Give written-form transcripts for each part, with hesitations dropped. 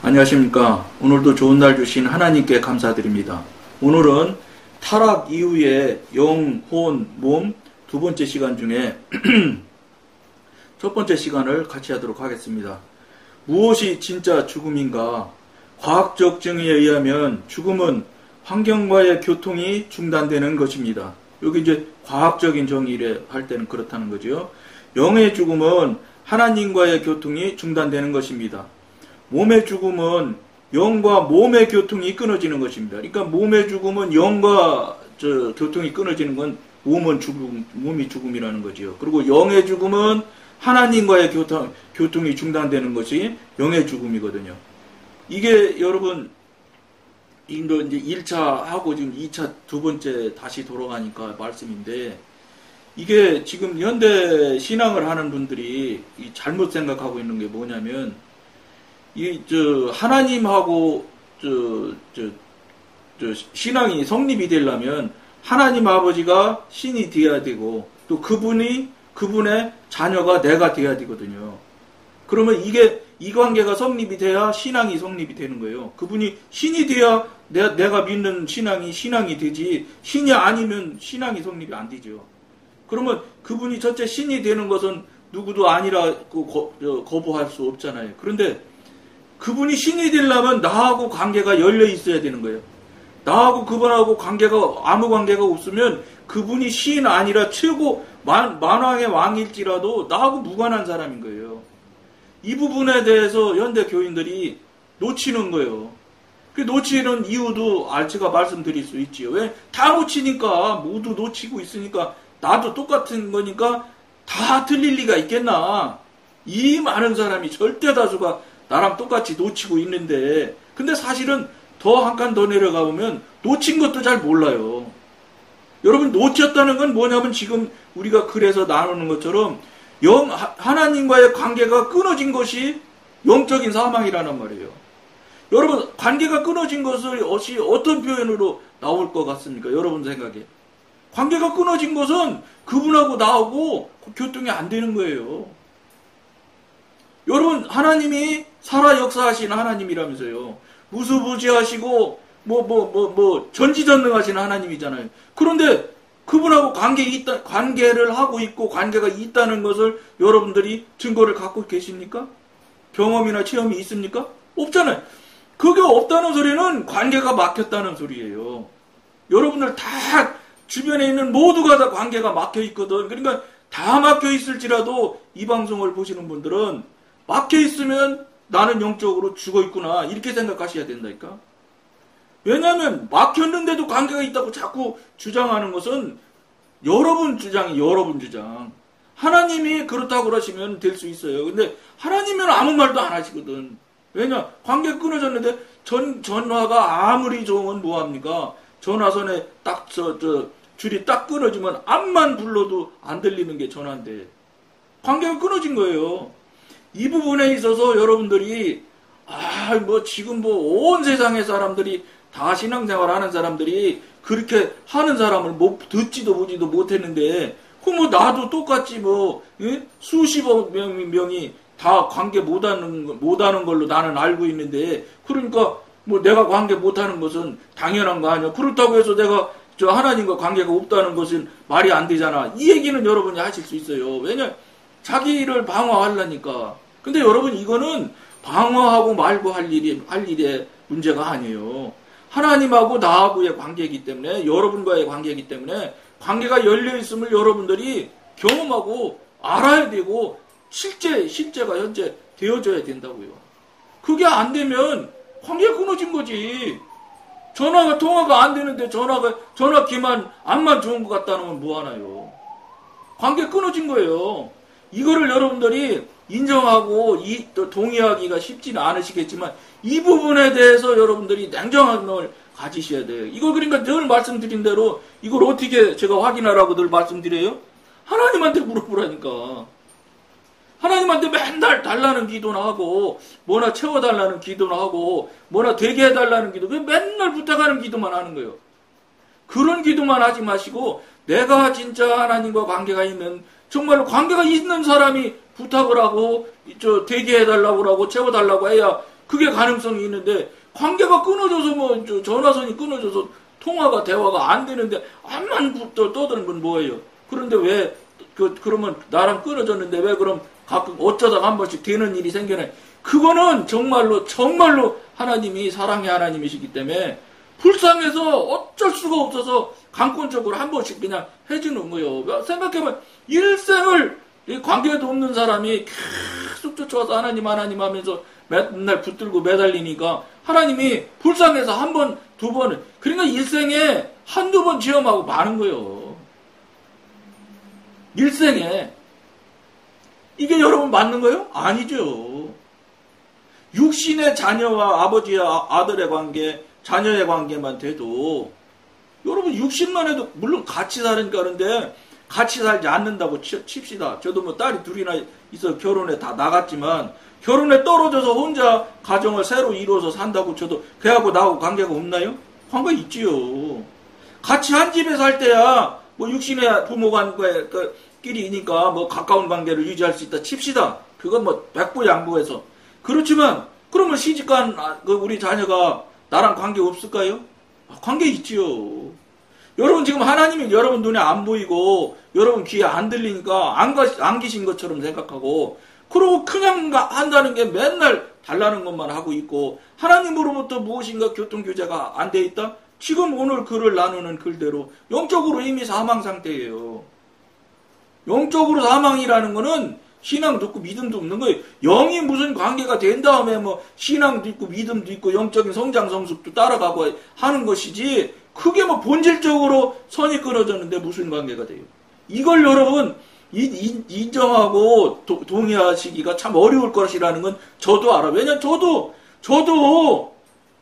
안녕하십니까. 오늘도 좋은 날 주신 하나님께 감사드립니다. 오늘은 타락 이후의 영, 혼, 몸 두 번째 시간 중에 첫 번째 시간을 같이 하도록 하겠습니다. 무엇이 진짜 죽음인가? 과학적 증의에 의하면 죽음은 환경과의 교통이 중단되는 것입니다. 여기 이제 과학적인 정의를 할 때는 그렇다는 거죠. 영의 죽음은 하나님과의 교통이 중단되는 것입니다. 몸의 죽음은 영과 몸의 교통이 끊어지는 것입니다. 그러니까 몸의 죽음은 영과 교통이 끊어지는 건 몸이 죽음이라는 거죠. 그리고 영의 죽음은 하나님과의 교통이 중단되는 것이 영의 죽음이거든요. 이게 여러분 이제 1차 하고 지금 2차 두 번째 다시 돌아가니까 말씀인데, 이게 지금 현대 신앙을 하는 분들이 잘못 생각하고 있는 게 뭐냐면, 하나님하고 신앙이 성립이 되려면 하나님 아버지가 신이 되어야 되고, 또 그분의 자녀가 내가 되어야 되거든요. 그러면 이 관계가 성립이 돼야 신앙이 성립이 되는 거예요. 그분이 신이 돼야 내가 믿는 신앙이 되지, 신이 아니면 신앙이 성립이 안 되죠. 그러면 그분이 첫째 신이 되는 것은 누구도 아니라고 거부할 수 없잖아요. 그런데 그분이 신이 되려면 나하고 관계가 열려 있어야 되는 거예요. 나하고 그분하고 아무 관계가 없으면 그분이 신 아니라 최고 만왕의 왕일지라도 나하고 무관한 사람인 거예요. 이 부분에 대해서 현대 교인들이 놓치는 거예요. 그 놓치는 이유도 제가 말씀드릴 수 있지요. 왜? 다 놓치니까, 모두 놓치고 있으니까, 나도 똑같은 거니까 다 틀릴 리가 있겠나. 이 많은 사람이 절대 다수가 나랑 똑같이 놓치고 있는데, 근데 사실은 더 한 칸 더 내려가 보면 놓친 것도 잘 몰라요. 여러분, 놓쳤다는 건 뭐냐면 지금 우리가 글에서 나누는 것처럼 하나님과의 관계가 끊어진 것이 영적인 사망이라는 말이에요. 여러분, 관계가 끊어진 것을 어떤 표현으로 나올 것 같습니까? 여러분 생각에. 관계가 끊어진 것은 그분하고 나하고 교통이 안 되는 거예요. 여러분, 하나님이 살아 역사하신 하나님이라면서요. 무수부지하시고 전지전능하신 하나님이잖아요. 그런데 그분하고 관계를 하고 있고 관계가 있다는 것을 여러분들이 증거를 갖고 계십니까? 경험이나 체험이 있습니까? 없잖아요. 그게 없다는 소리는 관계가 막혔다는 소리예요. 여러분들 다 주변에 있는 모두가 다 관계가 막혀 있거든. 그러니까 다 막혀 있을지라도 이 방송을 보시는 분들은 막혀 있으면 나는 영적으로 죽어 있구나, 이렇게 생각하셔야 된다니까. 왜냐하면 막혔는데도 관계가 있다고 자꾸 주장하는 것은 여러분 주장. 하나님이 그렇다고 그러시면 될 수 있어요. 근데 하나님은 아무 말도 안 하시거든. 왜냐? 관계가 끊어졌는데 전화가 아무리 좋으면 뭐합니까? 전화선에 딱 줄이 딱 끊어지면 암만 불러도 안 들리는 게 전화인데 관계가 끊어진 거예요. 이 부분에 있어서 여러분들이 지금 온 세상의 사람들이 다 신앙생활 하는 사람들이 그렇게 하는 사람을 듣지도 보지도 못했는데, 나도 똑같이 수십억 명이 다 관계 못하는 걸로 나는 알고 있는데, 그러니까 내가 관계 못하는 것은 당연한 거 아니야. 그렇다고 해서 내가 하나님과 관계가 없다는 것은 말이 안 되잖아. 이 얘기는 여러분이 하실 수 있어요. 왜냐? 자기를 방어하려니까. 근데 여러분, 이거는 방어하고 말고 할 일의 문제가 아니에요. 하나님하고 나하고의 관계이기 때문에, 여러분과의 관계이기 때문에 관계가 열려있음을 여러분들이 경험하고 알아야 되고 실제가 현재 되어져야 된다고요. 그게 안 되면 관계가 끊어진 거지. 통화가 안 되는데 전화 기만 암만 좋은 것 같다는 건 뭐하나요? 관계 끊어진 거예요. 이거를 여러분들이 인정하고 동의하기가 쉽지는 않으시겠지만 이 부분에 대해서 여러분들이 냉정한 걸 가지셔야 돼요. 이걸 그러니까 늘 말씀드린 대로 이걸 어떻게 제가 확인하라고 늘 말씀드려요? 하나님한테 물어보라니까. 하나님한테 맨날 달라는 기도나 하고 뭐나 채워달라는 기도나 하고 뭐나 되게 해달라는 기도, 맨날 부탁하는 기도만 하는 거예요. 그런 기도만 하지 마시고 내가 진짜 하나님과 관계가 있는, 정말로 관계가 있는 사람이 부탁을 하고 되게 해달라고 하고 채워달라고 해야 그게 가능성이 있는데 관계가 끊어져서 뭐 전화선이 끊어져서 통화가 대화가 안 되는데 암만 떠드는 건 뭐예요? 그런데 왜 그러면 나랑 끊어졌는데 왜 그럼 가끔 어쩌다가 한 번씩 되는 일이 생겨나? 그거는 정말로 하나님이 사랑의 하나님이시기 때문에 불쌍해서 어쩔 수가 없어서 강권적으로 한 번씩 그냥 해주는 거예요. 생각해보면 일생을 이 관계도 없는 사람이 계속 쫓아와서 하나님 하면서 맨날 붙들고 매달리니까 하나님이 불쌍해서 한 번, 두 번을, 그러니까 일생에 한두 번 체험하고 마는 거예요. 일생에. 이게 여러분 맞는 거예요? 아니죠. 육신의 자녀와 아버지와 아들의 관계, 자녀의 관계만 돼도 여러분 육신만 해도 물론 같이 사니까 그런데 같이 살지 않는다고 칩시다. 저도 뭐 딸이 둘이나 있어 결혼에 다 나갔지만 결혼에 떨어져서 혼자 가정을 새로 이루어서 산다고 저도 걔하고 나하고 관계가 없나요? 관계 있지요. 같이 한 집에 살 때야 뭐 육신의 부모 관계끼리니까 뭐 가까운 관계를 유지할 수 있다 칩시다. 그건 뭐 백부 양보해서. 그렇지만 그러면 시집간 우리 자녀가 나랑 관계 없을까요? 관계 있지요. 여러분 지금 하나님이 여러분 눈에 안 보이고 여러분 귀에 안 들리니까 안 계신 것처럼 생각하고 그러고 그냥 한다는 게 맨날 달라는 것만 하고 있고 하나님으로부터 무엇인가 교통교제가 안 돼 있다? 지금 오늘 글을 나누는 글대로 영적으로 이미 사망 상태예요. 영적으로 사망이라는 거는 신앙도 있고 믿음도 없는 거예요. 영이 무슨 관계가 된 다음에 뭐 신앙도 있고 믿음도 있고 영적인 성장 성숙도 따라가고 하는 것이지 그게 뭐 본질적으로 선이 끊어졌는데 무슨 관계가 돼요. 이걸 여러분 인정하고 동의하시기가 참 어려울 것이라는 건 저도 알아요. 왜냐면 저도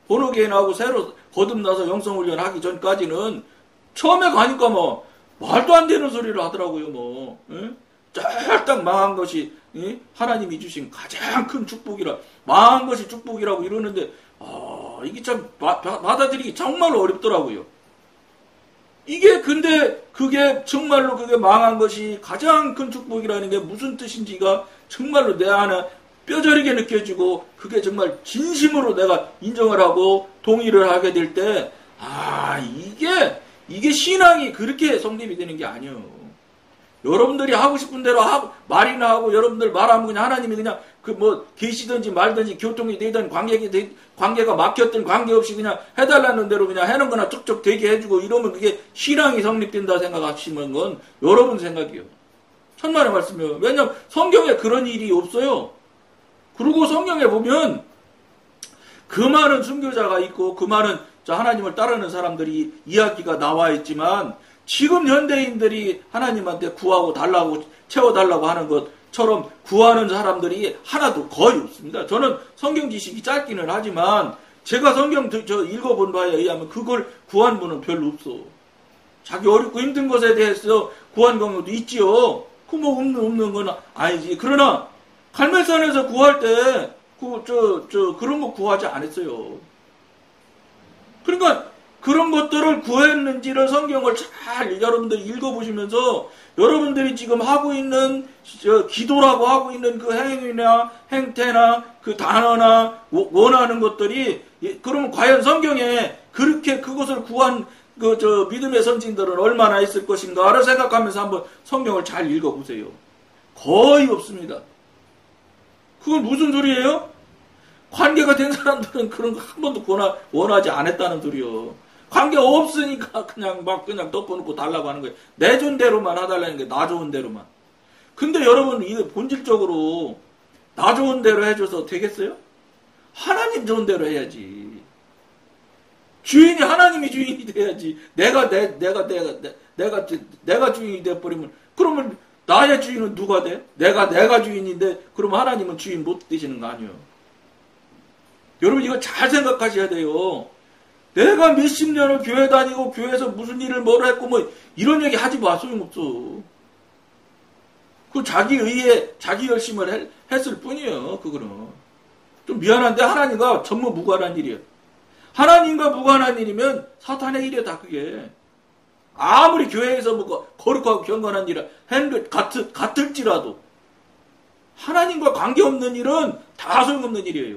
본어게인하고 새로 거듭나서 영성훈련 하기 전까지는 처음에 가니까 뭐 말도 안 되는 소리를 하더라고요. 뭐 쫄딱 망한 것이 하나님이 주신 가장 큰 축복이라 망한 것이 축복이라고 이러는데 이게 참 받아들이기 정말 어렵더라고요. 이게 근데 그게 정말로 그게 망한 것이 가장 큰 축복이라는 게 무슨 뜻인지가 정말로 내 안에 뼈저리게 느껴지고 그게 정말 진심으로 내가 인정을 하고 동의를 하게 될 때 이게 신앙이 그렇게 성립이 되는 게 아니에요. 여러분들이 하고 싶은 대로 말이나 하고 여러분들 말하면 그냥 하나님이 그냥 계시든지 말든지 교통이 되든 관계가 막혔든 관계없이 그냥 해달라는 대로 그냥 해는 거나 쩍쩍 되게 해주고 이러면 그게 신앙이 성립된다 생각하시는 건 여러분 생각이에요. 천만의 말씀이에요. 왜냐면 성경에 그런 일이 없어요. 그리고 성경에 보면 그 많은 순교자가 있고 그 많은 하나님을 따르는 사람들이 이야기가 나와 있지만 지금 현대인들이 하나님한테 구하고 달라고 채워달라고 하는 것처럼 구하는 사람들이 하나도 거의 없습니다. 저는 성경 지식이 짧기는 하지만 제가 성경 읽어본 바에 의하면 그걸 구한 분은 별로 없어. 자기 어렵고 힘든 것에 대해서 구한 경우도 있지요. 그 뭐 없는 건 아니지. 그러나 갈멜산에서 구할 때 그런 거 구하지 않았어요. 그러니까 그런 것들을 구했는지를 성경을 잘 여러분들이 읽어보시면서 여러분들이 지금 하고 있는 기도라고 하고 있는 그 행위나 행태나 그 단어나 원하는 것들이 그러면 과연 성경에 그렇게 그것을 구한 믿음의 선진들은 얼마나 있을 것인가를 생각하면서 한번 성경을 잘 읽어보세요. 거의 없습니다. 그건 무슨 소리예요? 관계가 된 사람들은 그런 거 한 번도 원하지 않았다는 소리요. 관계 없으니까 그냥 덮어놓고 달라고 하는 거예요. 내 존대로만 해달라는 게 나 좋은 대로만. 근데 여러분 이거 본질적으로 나 좋은 대로 해줘서 되겠어요? 하나님 좋은 대로 해야지. 주인이 하나님이 주인이 돼야지. 내가 주인이 돼버리면 그러면 나의 주인은 누가 돼? 내가 주인인데 그러면 하나님은 주인 못 되시는 거 아니에요. 여러분 이거 잘 생각하셔야 돼요. 내가 몇십 년을 교회 다니고 교회에서 무슨 일을 뭐라 했고 이런 얘기 하지 마. 소용없어. 그 자기 의에 자기 열심을 했을 뿐이에요. 그거는 좀 미안한데 하나님과 전무 무관한 일이에요. 하나님과 무관한 일이면 사탄의 일이에요. 다 그게. 아무리 교회에서 거룩하고 경건한 일을 했는데 같을지라도 하나님과 관계없는 일은 다 소용없는 일이에요.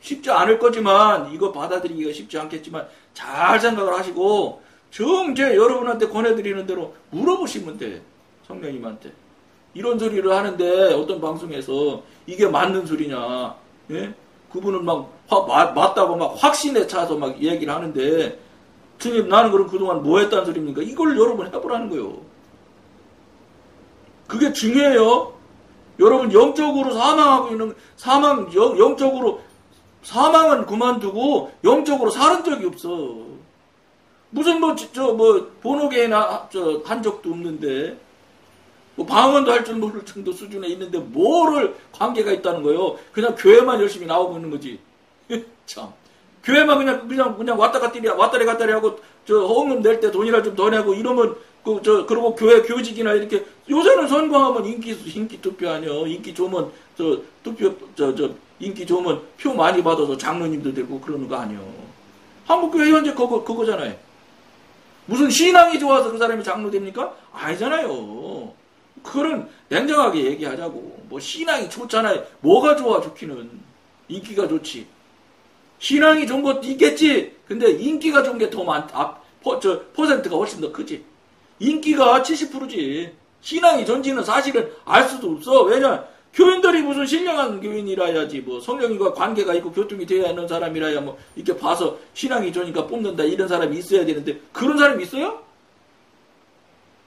쉽지 않을 거지만, 이거 받아들이기가 쉽지 않겠지만, 잘 생각을 하시고, 정제 여러분한테 권해드리는 대로 물어보시면 돼. 성령님한테. 이런 소리를 하는데, 어떤 방송에서, 이게 맞는 소리냐, 예? 그분은 맞다고 막 확신에 차서 막 얘기를 하는데, 주님, 나는 그럼 그동안 뭐 했다는 소리입니까? 이걸 여러분 해보라는 거예요. 그게 중요해요. 여러분, 영적으로 사망하고 있는, 영적으로, 사망은 그만두고, 영적으로 살은 적이 없어. 무슨 본호계나, 한 적도 없는데, 방언도 할 줄 모를 정도 수준에 있는데, 뭐를 관계가 있다는 거예요. 그냥 교회만 열심히 나오고 있는 거지. 참. 교회만 그냥 왔다리 갔다리 하고, 헌금 낼 때 돈이나 좀 더 내고, 이러면, 그리고 교회 교직이나 이렇게, 요새는 선거하면 인기 투표 아니요. 인기 좋으면, 인기 좋으면 표 많이 받아서 장로님도 되고 그러는 거 아니요. 한국교회 현재 그거잖아요. 무슨 신앙이 좋아서 그 사람이 장로 됩니까? 아니잖아요. 그거는 냉정하게 얘기하자고. 뭐 신앙이 좋잖아요. 뭐가 좋아, 좋기는. 인기가 좋지. 신앙이 좋은 것도 있겠지. 근데 인기가 좋은 게 더 퍼센트가 훨씬 더 크지. 인기가 70%지. 신앙이 좋은지는 사실은 알 수도 없어. 왜냐, 교인들이 무슨 신령한 교인이라야지, 뭐, 성령님과 관계가 있고 교통이 되어야 하는 사람이라야, 뭐, 이렇게 봐서 신앙이 좋으니까 뽑는다, 이런 사람이 있어야 되는데, 그런 사람이 있어요?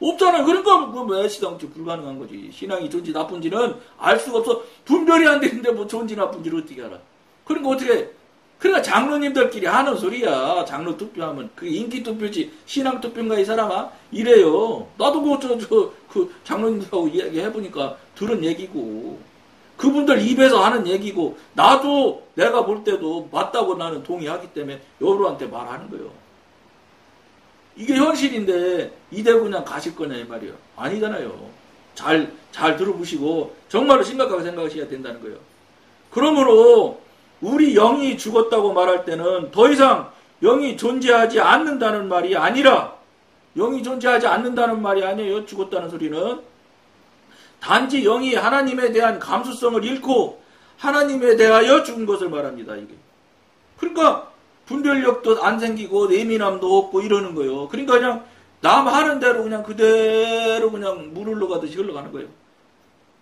없잖아요. 그러니까, 애시당초 불가능한 거지. 신앙이 좋은지 나쁜지는 알 수가 없어. 분별이 안 되는데, 뭐, 좋은지 나쁜지를 어떻게 알아. 그러니까 어떻게, 그러니까 장로님들끼리 하는 소리야. 장로 투표하면. 그게 인기 투표지. 신앙 투표인가, 이 사람아? 이래요. 나도 장로님들하고 이야기해보니까 들은 얘기고. 그분들 입에서 하는 얘기고. 나도 내가 볼 때도 맞다고 나는 동의하기 때문에 여러분한테 말하는 거예요. 이게 현실인데, 이대로 그냥 가실 거냐, 이 말이에요. 아니잖아요. 잘 들어보시고, 정말로 심각하게 생각하셔야 된다는 거예요. 그러므로, 우리 영이 죽었다고 말할 때는 더 이상 영이 존재하지 않는다는 말이 아니라, 영이 존재하지 않는다는 말이 아니에요. 죽었다는 소리는. 단지 영이 하나님에 대한 감수성을 잃고 하나님에 대하여 죽은 것을 말합니다. 이게. 그러니까 분별력도 안 생기고 예민함도 없고 이러는 거예요. 그러니까 그냥 남 하는 대로 그냥 그대로 그냥 물 흘러가듯이 흘러가는 거예요.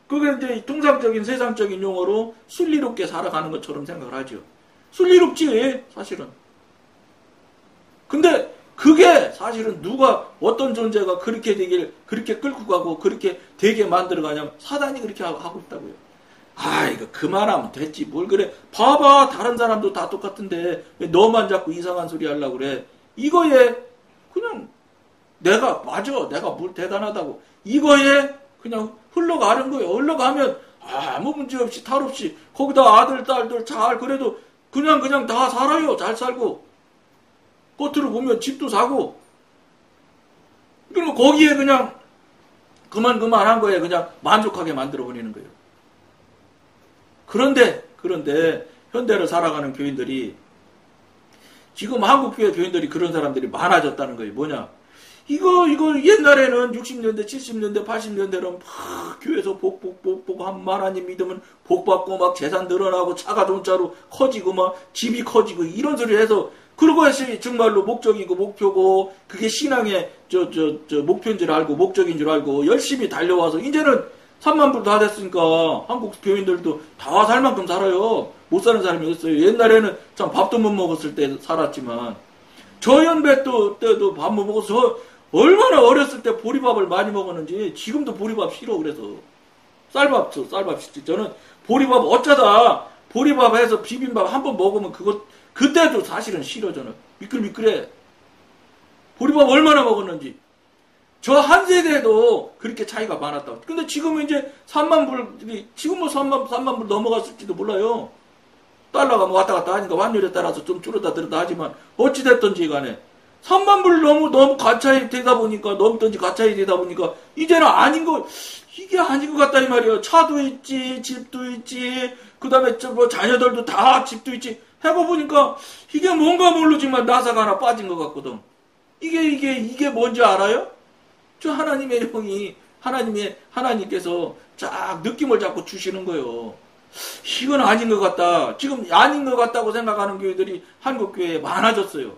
그게 이제 통상적인 세상적인 용어로 순리롭게 살아가는 것처럼 생각을 하죠. 순리롭지, 사실은. 근데 그게 사실은 어떤 존재가 그렇게 그렇게 끌고 가고 그렇게 되게 만들어 가냐면 사단이 그렇게 하고 있다고요. 이거 그만하면 됐지. 뭘 그래. 봐봐. 다른 사람도 다 똑같은데 왜 너만 자꾸 이상한 소리 하려고 그래. 이거에 그냥 내가 뭘 대단하다고. 이거에 그냥 흘러가는 거예요. 흘러가면 아무 문제 없이 탈 없이 거기다 아들 딸들 잘 그래도 그냥 다 살아요. 잘 살고 겉으로 보면 집도 사고 그리고 거기에 그냥 그만한 거에 그냥 만족하게 만들어 버리는 거예요. 그런데 현대를 살아가는 교인들이 지금 한국교회 교인들이 그런 사람들이 많아졌다는 거예요. 뭐냐? 이거 옛날에는 60년대, 70년대, 80년대는 막 교회에서 복 하나님 믿으면 복 받고 막 재산 늘어나고 차가 돈차로 커지고 막 집이 커지고 이런 소리 해서 그러고 해서 정말로 목적이고 목표고 그게 신앙의 목표인 줄 알고 목적인 줄 알고 열심히 달려와서 이제는 3만 불 다 됐으니까 한국 교인들도 다 살 만큼 살아요. 못 사는 사람이 없어요. 옛날에는 참 밥도 못 먹었을 때 살았지만 저 연배 때도 밥 못 먹어서 얼마나 어렸을 때 보리밥을 많이 먹었는지 지금도 보리밥 싫어. 그래서 쌀밥 싫지. 저는 보리밥 어쩌다 보리밥 해서 비빔밥 한 번 먹으면 그때도 사실은 싫어. 저는 미끌미끌해. 보리밥 얼마나 먹었는지. 저 한 세대에도 그렇게 차이가 많았다고. 근데 지금은 이제 3만 불, 지금 뭐 3만 불 넘어갔을지도 몰라요. 달러가 뭐 왔다 갔다 하니까 환율에 따라서 좀 줄었다 들었다 하지만 어찌됐든지 간에 3만 불 너무 가차이 되다 보니까 넘든지 가차이 되다 보니까 이제는 이게 아닌 것 같다 이 말이에요. 차도 있지, 집도 있지, 그 다음에 뭐 자녀들도 다 집도 있지. 해보니까 이게 뭔가 모르지만 나사가 하나 빠진 것 같거든. 이게 뭔지 알아요? 저 하나님의 영이 하나님께서 쫙 느낌을 잡고 주시는 거예요. 이건 아닌 것 같다. 지금 아닌 것 같다고 생각하는 교회들이 한국교회에 많아졌어요.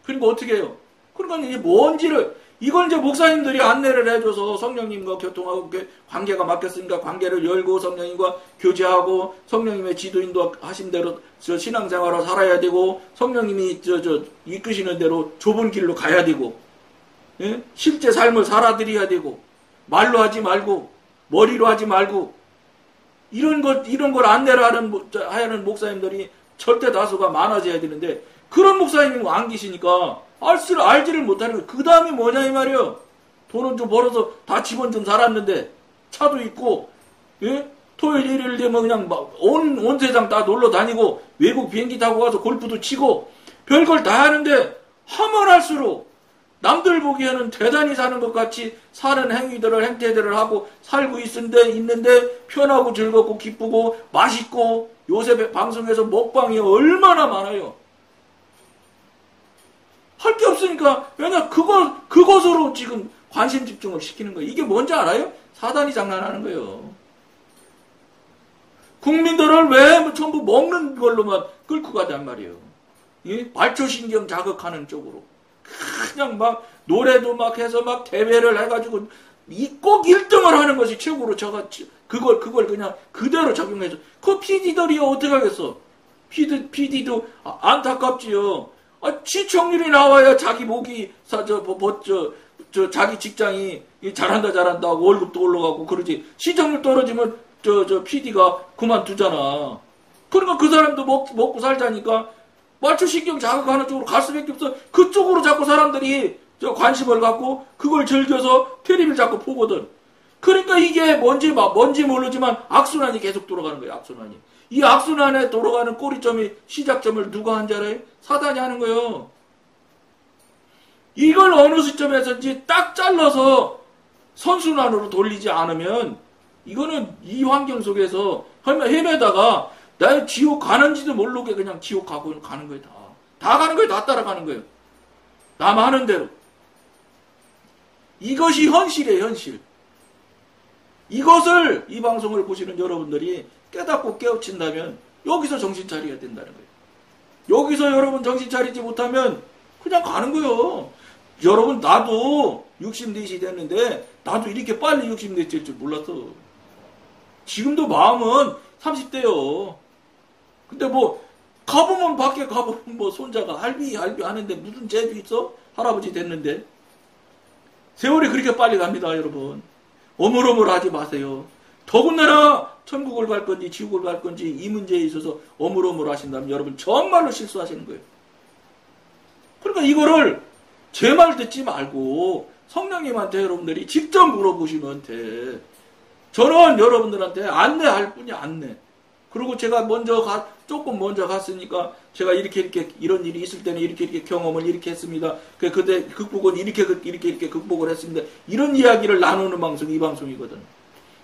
그러니까 어떻게 해요? 그러니까 이게 뭔지를, 이걸 이제 목사님들이 안내를 해줘서 성령님과 교통하고 관계가 막혔으니까 관계를 열고 성령님과 교제하고 성령님의 지도인도 하신 대로 신앙생활을 살아야 되고 성령님이 이끄시는 대로 좁은 길로 가야 되고, 예? 실제 삶을 살아드려야 되고, 말로 하지 말고 머리로 하지 말고, 이런 걸 안내를 하는 목사님들이 절대 다수가 많아져야 되는데, 그런 목사님이 안 계시니까 알지를 못하는 거예요. 그 다음이 뭐냐 이 말이에요. 돈은 좀 벌어서 다 집은 좀 살았는데 차도 있고, 예? 토요일 일요일 되면 그냥 막 온 세상 다 놀러 다니고 외국 비행기 타고 가서 골프도 치고 별걸 다 하는데, 하면 할수록 남들 보기에는 대단히 사는 것 같이 사는 행태들을 하고 살고 있는데 편하고 즐겁고 기쁘고 맛있고, 요새 방송에서 먹방이 얼마나 많아요. 할 게 없으니까, 왜냐, 그것으로 지금 관심 집중을 시키는 거예요. 이게 뭔지 알아요? 사단이 장난하는 거예요. 국민들을 왜 전부 먹는 걸로만 끌고 가단 말이에요. 예? 말초신경 자극하는 쪽으로. 그냥 막, 노래도 막 해서 막 대회를 해가지고, 꼭 1등을 하는 것이 최고로 그걸 그냥 그대로 적용해서. 그 PD들이 어떻게 하겠어? PD도 안타깝지요. 시청률이 나와야 자기 목이, 자기 직장이 잘한다 하고 월급도 올라가고 그러지. 시청률 떨어지면 PD가 그만두잖아. 그러니까 그 사람도 먹고 살자니까 말초신경 자극하는 쪽으로 갈 수밖에 없어. 그쪽으로 자꾸 사람들이 관심을 갖고 그걸 즐겨서 텔레비를 자꾸 보거든. 그러니까 이게 뭔지 모르지만 악순환이 계속 돌아가는 거예요. 악순환이. 이 악순환에 돌아가는 꼬리점이, 시작점을 누가 한 줄 알아요? 사단이 하는 거예요. 이걸 어느 시점에서인지 딱 잘라서 선순환으로 돌리지 않으면, 이거는 이 환경 속에서 헤매다가 나 지옥 가는지도 모르게 그냥 지옥 가는 거예요. 다 가는 거예요. 다 따라가는 거예요. 남 하는 대로. 이것이 현실이에요. 현실. 이것을, 이 방송을 보시는 여러분들이 깨닫고 깨우친다면 여기서 정신 차려야 된다는 거예요. 여기서 여러분 정신 차리지 못하면 그냥 가는 거예요. 여러분, 나도 64시 됐는데 나도 이렇게 빨리 60대 될 줄 몰랐어. 지금도 마음은 30대요. 근데 가보면 밖에 가보면 손자가 할비 하는데 무슨 재주 있어? 할아버지 됐는데. 세월이 그렇게 빨리 갑니다, 여러분. 어물어물 하지 마세요. 더군다나 천국을 갈 건지 지옥을 갈 건지 이 문제에 있어서 어물어물 하신다면 여러분 정말로 실수하시는 거예요. 그러니까 이거를 제 말 듣지 말고 성령님한테 여러분들이 직접 물어보시면 돼. 저는 여러분들한테 안내할 뿐이 안내. 그리고 제가 조금 먼저 갔으니까 제가 이렇게 이런 일이 있을 때는 이렇게 경험을 이렇게 했습니다. 그때 극복은 이렇게 극복을 했습니다. 이런 이야기를 나누는 방송이 이 방송이거든.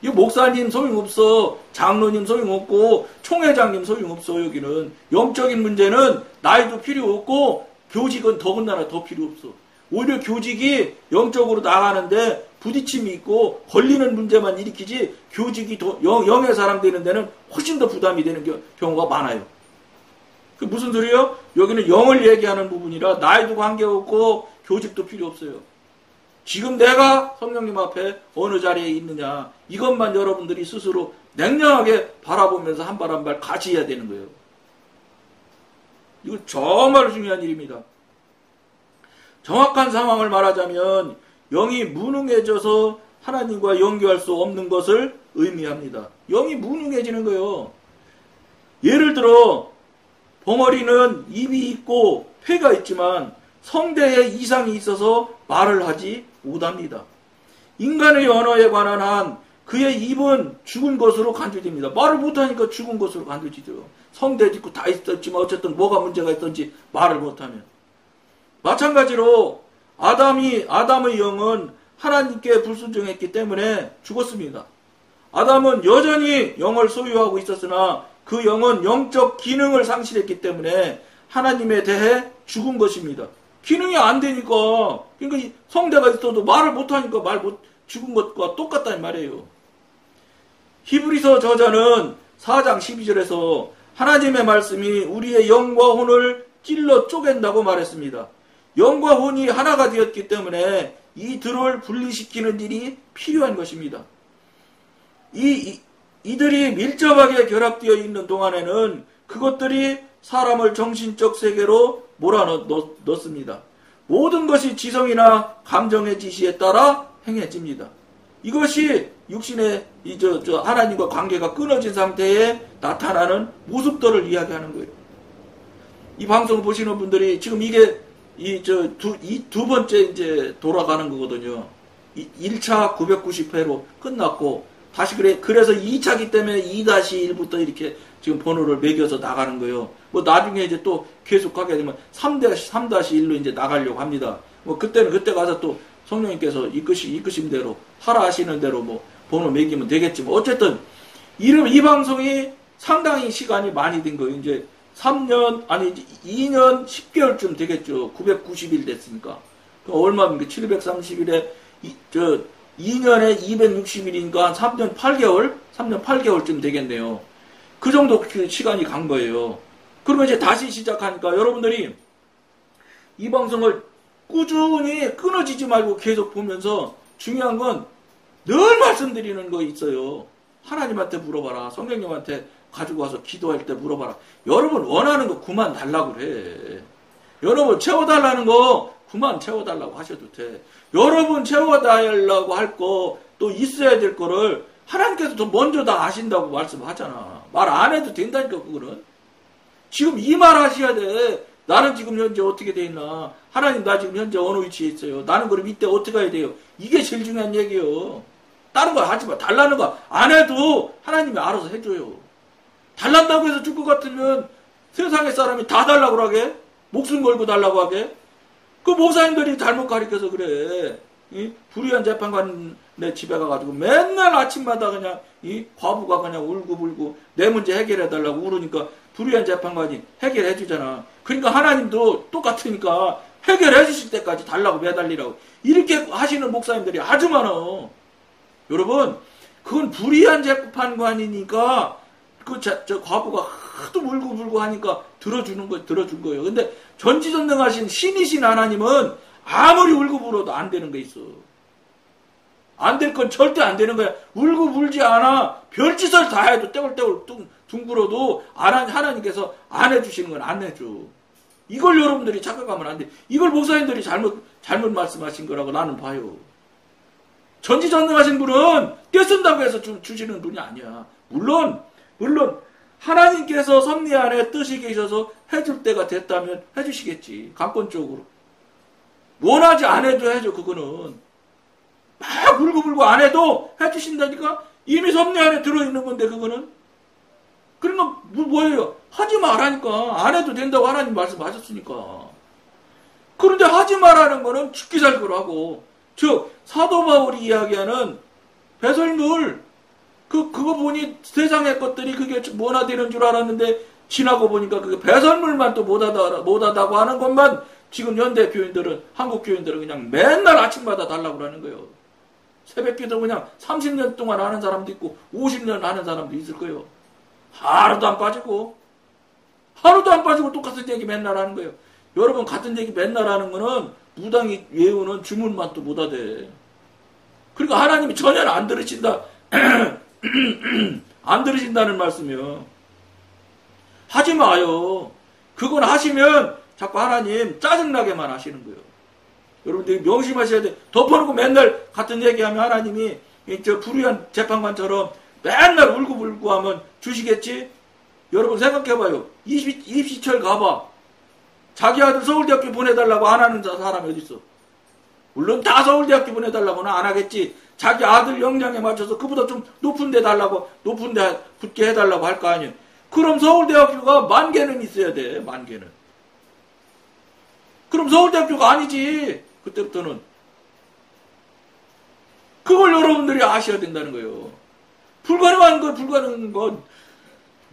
이 목사님 소용없어. 장로님 소용없고 총회장님 소용없어. 여기는 영적인 문제는 나이도 필요 없고 교직은 더군다나 더 필요 없어. 오히려 교직이 영적으로 나가는데 부딪힘이 있고 걸리는 문제만 일으키지, 교직이 더 영의 사람 되는 데는 훨씬 더 부담이 되는 경우가 많아요. 그 무슨 소리예요? 여기는 영을 얘기하는 부분이라 나이도 관계없고 교직도 필요 없어요. 지금 내가 성령님 앞에 어느 자리에 있느냐, 이것만 여러분들이 스스로 냉정하게 바라보면서 한 발 한 발 같이 해야 되는 거예요. 이거 정말 중요한 일입니다. 정확한 상황을 말하자면 영이 무능해져서 하나님과 연결할 수 없는 것을 의미합니다. 영이 무능해지는 거예요. 예를 들어 벙어리는 입이 있고 폐가 있지만 성대에 이상이 있어서 말을 하지 못합니다. 인간의 언어에 관한 한 그의 입은 죽은 것으로 간주됩니다. 말을 못하니까 죽은 것으로 간주되죠. 성대 있고 다 있었지만 어쨌든 뭐가 문제가 있던지 말을 못하면. 마찬가지로 아담의 영은 하나님께 불순종했기 때문에 죽었습니다. 아담은 여전히 영을 소유하고 있었으나 그 영은 영적 기능을 상실했기 때문에 하나님에 대해 죽은 것입니다. 기능이 안 되니까, 그러니까 성대가 있어도 말을 못하니까 죽은 것과 똑같다는 말이에요. 히브리서 저자는 4장 12절에서 하나님의 말씀이 우리의 영과 혼을 찔러 쪼갠다고 말했습니다. 영과 혼이 하나가 되었기 때문에 이 둘을 분리시키는 일이 필요한 것입니다. 이들이 밀접하게 결합되어 있는 동안에는 그것들이 사람을 정신적 세계로 몰아넣습니다. 모든 것이 지성이나 감정의 지시에 따라 행해집니다. 이것이 육신의 하나님과 관계가 끊어진 상태에 나타나는 모습들을 이야기하는 거예요. 이 방송을 보시는 분들이 지금 이게 두 번째 이제 돌아가는 거거든요. 1차 990회로 끝났고 다시 그래서 2차기 때문에 2-1부터 이렇게 지금 번호를 매겨서 나가는 거예요. 뭐 나중에 이제 또 계속 하게 되면 3-1로 이제 나가려고 합니다. 뭐 그때 가서 또 성령님께서 이끄신 대로 하라 하시는 대로 뭐 번호 매기면 되겠지. 뭐 어쨌든 이 방송이 상당히 시간이 많이 된 거예요. 이제 2년 10개월쯤 되겠죠. 990일 됐으니까. 얼마입니까? 730일에 2년에 260일이니까 한 3년 8개월쯤 되겠네요. 그 정도 시간이 간 거예요. 그러면 이제 다시 시작하니까 여러분들이 이 방송을 꾸준히 끊어지지 말고 계속 보면서 중요한 건 늘 말씀드리는 거 있어요. 하나님한테 물어봐라. 성령님한테 가지고 와서 기도할 때 물어봐라. 여러분 원하는 거 그만 달라고 그래. 여러분 채워달라는 거 그만 채워달라고 하셔도 돼. 여러분 채워달라고 할 거 또 있어야 될 거를 하나님께서 더 먼저 다 아신다고 말씀하잖아. 말 안 해도 된다니까 그거는. 지금 이 말 하셔야 돼. 나는 지금 현재 어떻게 돼 있나. 하나님 나 지금 현재 어느 위치에 있어요. 나는 그럼 이때 어떻게 해야 돼요. 이게 제일 중요한 얘기예요. 다른 거 하지 마. 달라는 거 안 해도 하나님이 알아서 해줘요. 달란다고 해서 줄 것 같으면 세상의 사람이 다 달라고 하게? 목숨 걸고 달라고 하게? 그 목사님들이 잘못 가르쳐서 그래. 불의한 재판관의 집에 가가지고 맨날 아침마다 그냥 과부가 그냥 울고불고 내 문제 해결해달라고 울으니까 불의한 재판관이 해결해 주잖아. 그러니까 하나님도 똑같으니까 해결해 주실 때까지 달라고 매달리라고. 이렇게 하시는 목사님들이 아주 많아. 여러분, 그건 불의한 재판관이니까 저 과부가 하도 울고불고 하니까 들어준 거예요. 근데 전지전능하신 신이신 하나님은 아무리 울고불어도 안 되는 거 있어. 안 될 건 절대 안 되는 거야. 울고불지 않아. 별짓을 다 해도 떼굴떼굴 둥글어도 하나님께서 안 해주시는 건 안 해줘. 이걸 여러분들이 착각하면 안 돼. 이걸 목사님들이 잘못 말씀하신 거라고 나는 봐요. 전지전능하신 분은 떼쓴다고 해서 주시는 분이 아니야. 물론 하나님께서 섭리 안에 뜻이 계셔서 해줄 때가 됐다면 해주시겠지. 강권적으로. 원하지 안 해도 해줘. 그거는 막 울고불고 안 해도 해주신다니까. 이미 섭리 안에 들어있는 건데 그거는. 그러니까 뭐예요? 하지 말라니까. 안 해도 된다고 하나님 말씀하셨으니까. 그런데 하지 말라는 거는 죽기 살기로 하고, 즉 사도 바울이 이야기하는 배설물, 그거 보니 세상의 것들이 그게 뭐나 되는 줄 알았는데 지나고 보니까 그게 배설물만 또 못하다고 하는 것만 지금 현대 교인들은, 한국 교인들은 그냥 맨날 아침마다 달라고 하는 거예요. 새벽기도 그냥 30년 동안 하는 사람도 있고 50년 하는 사람도 있을 거예요. 하루도 안 빠지고 똑같은 얘기 맨날 하는 거예요. 여러분, 같은 얘기 맨날 하는 거는 무당이 외우는 주문만 또 못하대. 그러니까 하나님이 전혀 안 들으신다. 안 들으신다는 말씀이요. 하지 마요. 그건 하시면 자꾸 하나님 짜증나게만 하시는 거예요. 여러분들 명심하셔야 돼. 덮어놓고 맨날 같은 얘기하면 하나님이 저 불의한 재판관처럼 맨날 울고불고 하면 주시겠지? 여러분 생각해봐요. 입시철 가봐. 자기 아들 서울대학교 보내달라고 안 하는 사람이 어디 있어? 물론 다 서울대학교 보내달라고는 안 하겠지. 자기 아들 역량에 맞춰서 그보다 좀 높은 데 달라고, 높은 데 붙게 해달라고 할 거 아니에요. 그럼 서울대학교가 10,000개는 있어야 돼. 10,000개는. 그럼 서울대학교가 아니지. 그때부터는. 그걸 여러분들이 아셔야 된다는 거예요. 불가능한 건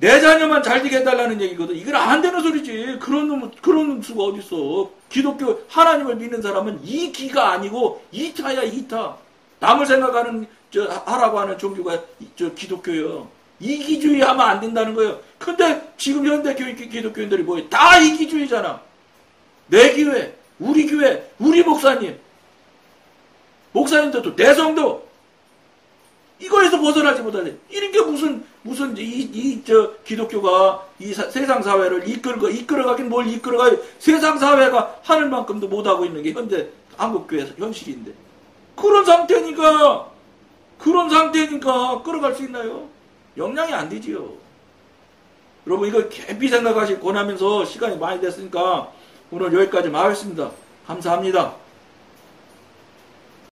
내 자녀만 잘 되게 해달라는 얘기거든. 이건 안 되는 소리지. 그런 수가 어딨어. 기독교, 하나님을 믿는 사람은 이 기가 아니고 이타야, 이타. 남을 생각하는, 하라고 하는 종교가 기독교예요. 이기주의 하면 안 된다는 거예요. 근데 지금 현대 기독교인들이 뭐예요? 다 이기주의잖아. 내 교회, 우리 목사님, 목사님들도 대성도 이거에서 벗어나지 못하네. 이런 게 무슨 기독교가 이 세상 사회를 이끌어가긴 뭘 이끌어가요. 세상 사회가 하늘 만큼도 못하고 있는 게 현대 한국교회 현실인데. 그런 상태니까 끌어갈 수 있나요? 영향이 안 되지요. 여러분, 이거 깊이 생각하시고 권하면서 시간이 많이 됐으니까 오늘 여기까지 하겠습니다. 감사합니다.